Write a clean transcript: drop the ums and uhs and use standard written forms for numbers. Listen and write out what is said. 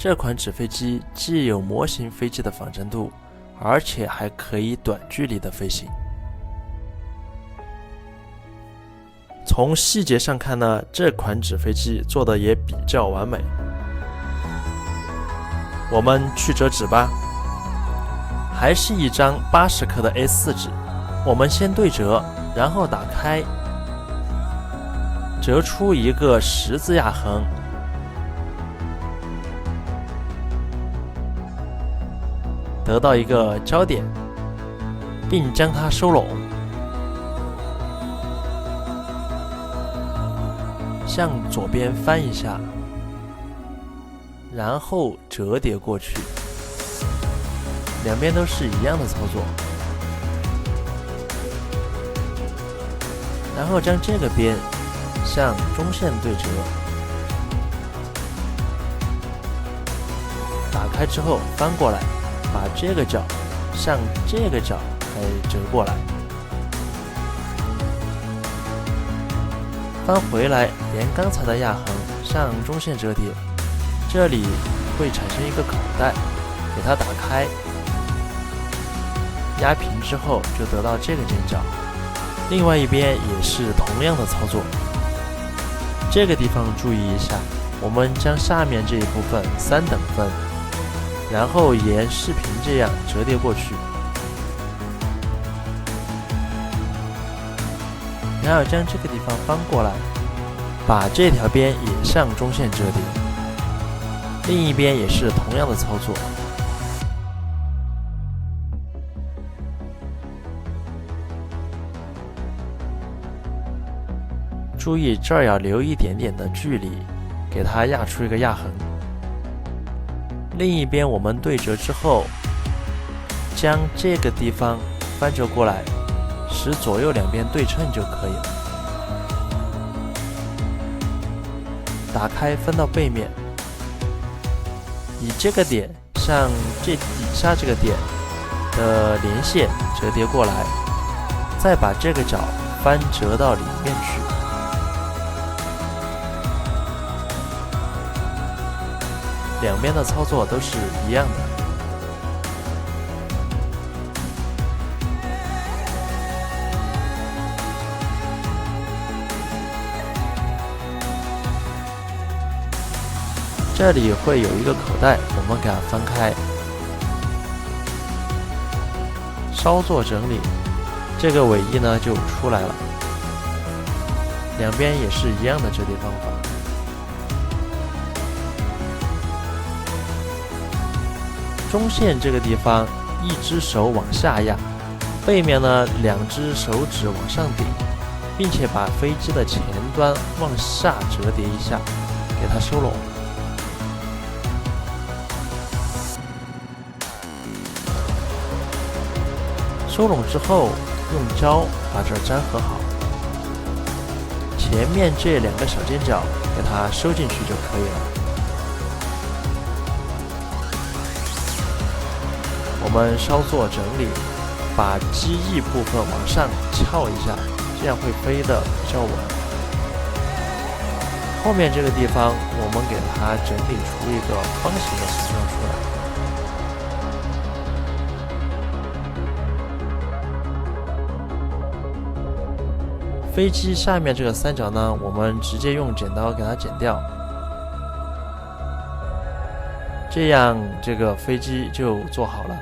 这款纸飞机既有模型飞机的仿真度，而且还可以短距离的飞行。从细节上看呢，这款纸飞机做的也比较完美。我们去折纸吧，还是一张80克的 A4 纸，我们先对折，然后打开，折出一个十字压痕，得到一个焦点，并将它收拢，向左边翻一下，然后折叠过去，两边都是一样的操作。然后将这个边向中线对折，打开之后翻过来，把这个角向这个角折过来，翻回来，沿刚才的压痕向中线折叠，这里会产生一个口袋，给它打开，压平之后就得到这个尖角。另外一边也是同样的操作，这个地方注意一下，我们将下面这一部分3等分，然后沿视频这样折叠过去，然后将这个地方翻过来，把这条边也向中线折叠，另一边也是同样的操作。注意这儿要留一点点的距离，给它压出一个压痕。另一边我们对折之后，将这个地方翻折过来，使左右两边对称就可以了。打开分到背面，以这个点向这底下这个点的连线折叠过来，再把这个角翻折到里面去。两边的操作都是一样的。这里会有一个口袋，我们给它翻开，稍作整理，这个尾翼呢就出来了。两边也是一样的折叠方法。中线这个地方，一只手往下压，背面呢2只手指往上顶，并且把飞机的前端往下折叠一下，给它收拢。收拢之后，用胶把这儿粘合好，前面这2个小尖角给它收进去就可以了。我们稍作整理，把机翼部分往上翘一下，这样会飞得比较稳。后面这个地方，我们给它整理出一个方形的形状出来。飞机下面这个3角呢，我们直接用剪刀给它剪掉，这样这个飞机就做好了。